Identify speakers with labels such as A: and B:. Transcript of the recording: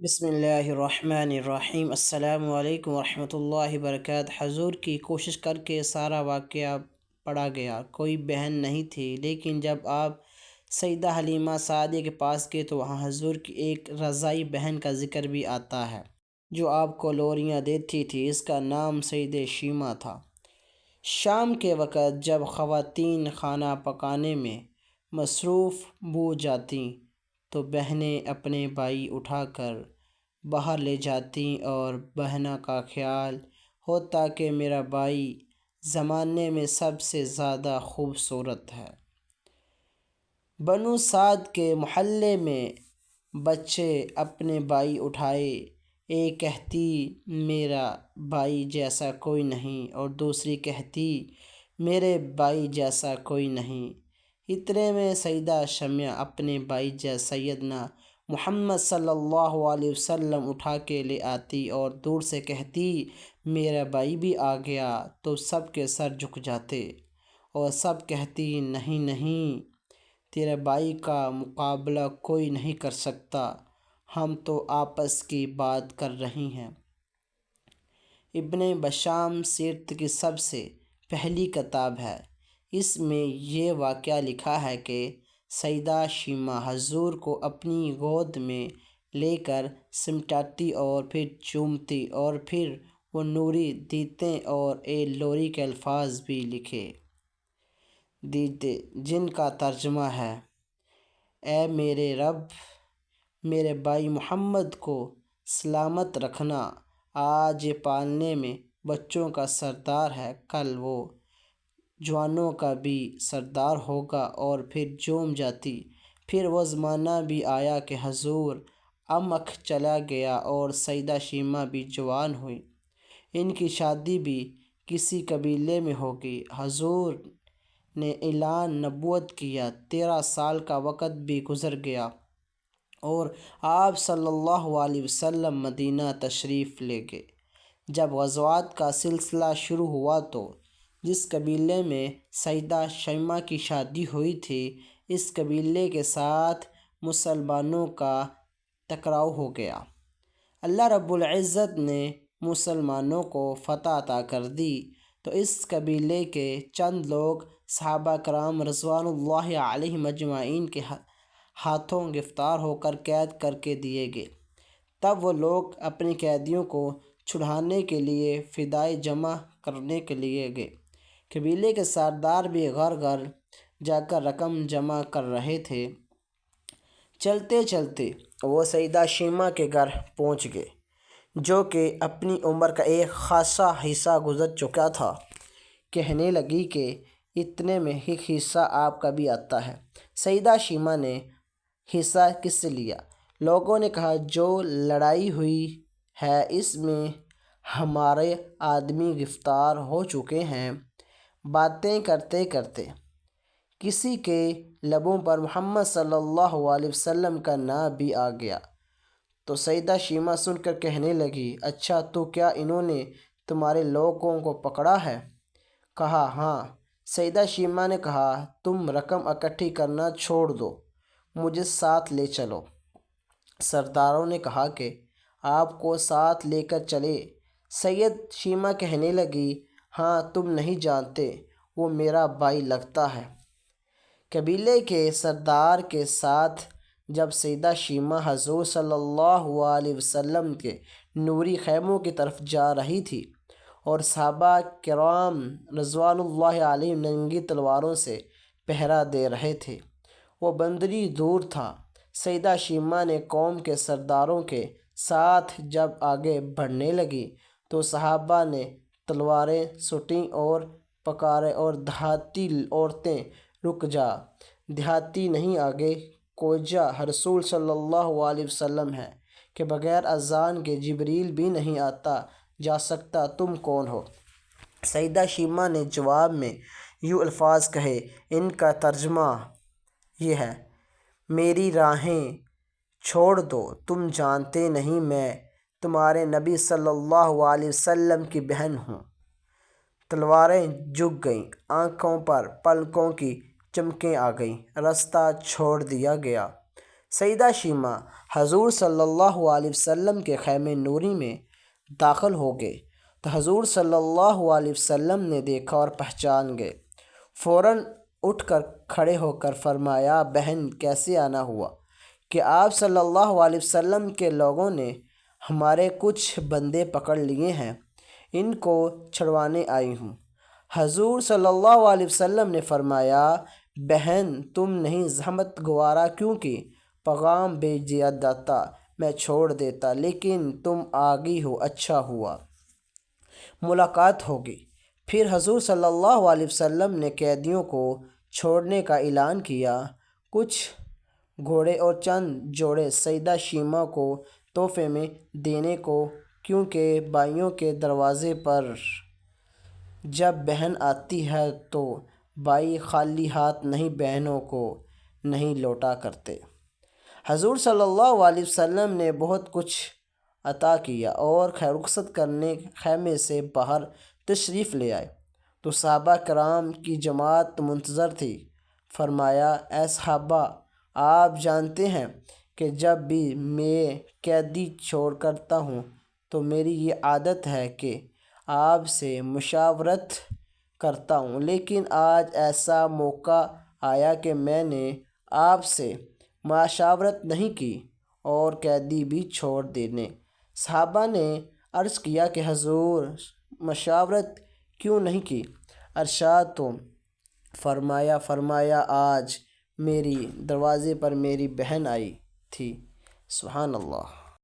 A: بسم اللہ الرحمن الرحیم۔ السلام علیکم ورحمۃ اللہ وبرکاتہ۔ حضور کی کوشش کر کے سارا واقعہ پڑھا گیا۔ کوئی بہن نہیں تھی، لیکن جب آپ سیدہ حلیمہ سعدیہ کے پاس گئے تو وہاں حضور کی ایک رضائی بہن کا ذکر بھی آتا ہے جو آپ کو لوریاں دیتی تھی۔ اس کا نام سیدہ شیمہ تھا۔ شام کے وقت جب خواتین کھانا پکانے میں مصروف ہو جاتیں تو بہنیں اپنے بھائی اٹھا کر باہر لے جاتیں اور بہنوں کا خیال ہوتا کہ میرا بھائی زمانے میں سب سے زیادہ خوبصورت ہے۔ بنو سعد کے محلے میں بچے اپنے بھائی اٹھائے، ایک کہتی میرا بھائی جیسا کوئی نہیں اور دوسری کہتی میرے بھائی جیسا کوئی نہیں۔ اتنے میں سیدہ شمع اپنے بھائی سیدنا محمد صلی اللہ علیہ وسلم اٹھا کے لے آتی اور دور سے کہتی میرا بھائی بھی آ گیا، تو سب کے سر جھک جاتے اور سب کہتی نہیں نہیں، تیرے بھائی کا مقابلہ کوئی نہیں کر سکتا، ہم تو آپس کی بات کر رہی ہیں۔ ابن بشام سیرت کی سب سے پہلی کتاب ہے۔ اس میں یہ واقعہ لکھا ہے کہ سیدہ شیمہ حضور کو اپنی گود میں لے کر سمٹاتی اور پھر چومتی اور پھر وہ نوری دیتے اور اے لوری کے الفاظ بھی لکھے دیتے جن کا ترجمہ ہے: اے میرے رب، میرے بھائی محمد کو سلامت رکھنا، آج یہ پالنے میں بچوں کا سردار ہے، کل وہ جوانوں کا بھی سردار ہوگا۔ اور پھر جوم جاتی۔ پھر وہ زمانہ بھی آیا کہ حضور عمک چلا گیا اور سیدہ شیمہ بھی جوان ہوئی۔ ان کی شادی بھی کسی قبیلے میں ہو گئی۔ حضور نے اعلان نبوت کیا، 13 سال کا وقت بھی گزر گیا اور آپ صلی اللہ علیہ وسلم مدینہ تشریف لے گئے۔ جب غزوات کا سلسلہ شروع ہوا تو جس قبیلے میں سیدہ شیمہ کی شادی ہوئی تھی، اس قبیلے کے ساتھ مسلمانوں کا ٹکراؤ ہو گیا۔ اللہ رب العزت نے مسلمانوں کو فتح عطا کر دی تو اس قبیلے کے چند لوگ صحابہ کرام رضوان اللہ علیہم اجمعین کے ہاتھوں گرفتار ہو کر قید کر کے دیے گئے۔ تب وہ لوگ اپنے قیدیوں کو چھڑانے کے لیے فدائے جمع کرنے کے لیے گئے۔ قبیلے کے سردار بھی گھر گھر جا کر رقم جمع کر رہے تھے۔ چلتے چلتے وہ سیدہ شیمہ کے گھر پہنچ گئے، جو کہ اپنی عمر کا ایک خاصا حصہ گزر چکا تھا۔ کہنے لگی کہ اتنے میں ایک حصہ آپ کا بھی آتا ہے۔ سیدہ شیمہ نے حصہ کس سے لیا؟ لوگوں نے کہا جو لڑائی ہوئی ہے اس میں ہمارے آدمی گرفتار ہو چکے ہیں۔ باتیں کرتے کرتے کسی کے لبوں پر محمد صلی اللہ علیہ وسلم کا نام بھی آ گیا تو سیدہ شیمہ سن کر کہنے لگی اچھا، تو کیا انہوں نے تمہارے لوگوں کو پکڑا ہے؟ کہا ہاں۔ سیدہ شیمہ نے کہا تم رقم اکٹھی کرنا چھوڑ دو، مجھے ساتھ لے چلو۔ سرداروں نے کہا کہ آپ کو ساتھ لے کر چلیں۔ سید شیمہ کہنے لگی ہاں، تم نہیں جانتے، وہ میرا بھائی لگتا ہے۔ قبیلے کے سردار کے ساتھ جب سیدہ شیمہ حضور صلی اللہ علیہ وسلم کے نوری خیموں کی طرف جا رہی تھی اور صحابہ کرام رضوان اللہ علیہم ننگی تلواروں سے پہرا دے رہے تھے، وہ بندری دور تھا۔ سیدہ شیمہ نے قوم کے سرداروں کے ساتھ جب آگے بڑھنے لگی تو صحابہ نے تلواریں سٹیں اور پکارے اور دیہاتی عورتیں رک جا، دیہاتی نہیں آگے کو جا، رسول صلی اللہ علیہ وسلم ہے کہ بغیر اذان کے جبریل بھی نہیں آتا جا سکتا، تم کون ہو؟ سیدہ شیمہ نے جواب میں یوں الفاظ کہے، ان کا ترجمہ یہ ہے: میری راہیں چھوڑ دو، تم جانتے نہیں میں تمہارے نبی صلی اللہ علیہ وسلم کی بہن ہوں۔ تلواریں جھک گئیں، آنکھوں پر پلکوں کی چمکیں آ گئیں، راستہ چھوڑ دیا گیا۔ سیدہ شیمہ حضور صلی اللہ علیہ وسلم کے خیمے نوری میں داخل ہو گئے تو حضور صلی اللہ علیہ وسلم نے دیکھا اور پہچان گئے۔ فوراً اٹھ کر کھڑے ہو کر فرمایا، بہن کیسے آنا ہوا؟ کہ آپ صلی اللہ علیہ وسلم کے لوگوں نے ہمارے کچھ بندے پکڑ لیے ہیں، ان کو چھڑوانے آئی ہوں۔ حضور صلی اللہ علیہ وسلم نے فرمایا، بہن تم نہیں زحمت گوارا کیوں کی؟ پیغام بھیج دیا جاتا، میں چھوڑ دیتا، لیکن تم آ گئی ہو، اچھا ہوا، ملاقات ہوگی۔ پھر حضور صلی اللہ علیہ وسلم نے قیدیوں کو چھوڑنے کا اعلان کیا۔ کچھ گھوڑے اور چند جوڑے سیدہ شیمہ کو تحفے میں دینے کو، کیونکہ بھائیوں کے دروازے پر جب بہن آتی ہے تو بھائی خالی ہاتھ نہیں بہنوں کو نہیں لوٹا کرتے۔ حضور صلی اللہ علیہ وسلم نے بہت کچھ عطا کیا اور رخصت کرنے خیمے سے باہر تشریف لے آئے تو صحابہ کرام کی جماعت منتظر تھی۔ فرمایا، اے صحابہ، آپ جانتے ہیں کہ جب بھی میں قیدی چھوڑ کرتا ہوں تو میری یہ عادت ہے کہ آپ سے مشاورت کرتا ہوں، لیکن آج ایسا موقع آیا کہ میں نے آپ سے مشاورت نہیں کی اور قیدی بھی چھوڑ دینے۔ صحابہ نے عرض کیا کہ حضور مشاورت کیوں نہیں کی؟ ارشاد تو فرمایا آج میری دروازے پر میری بہن آئی تھی۔ سبحان اللہ۔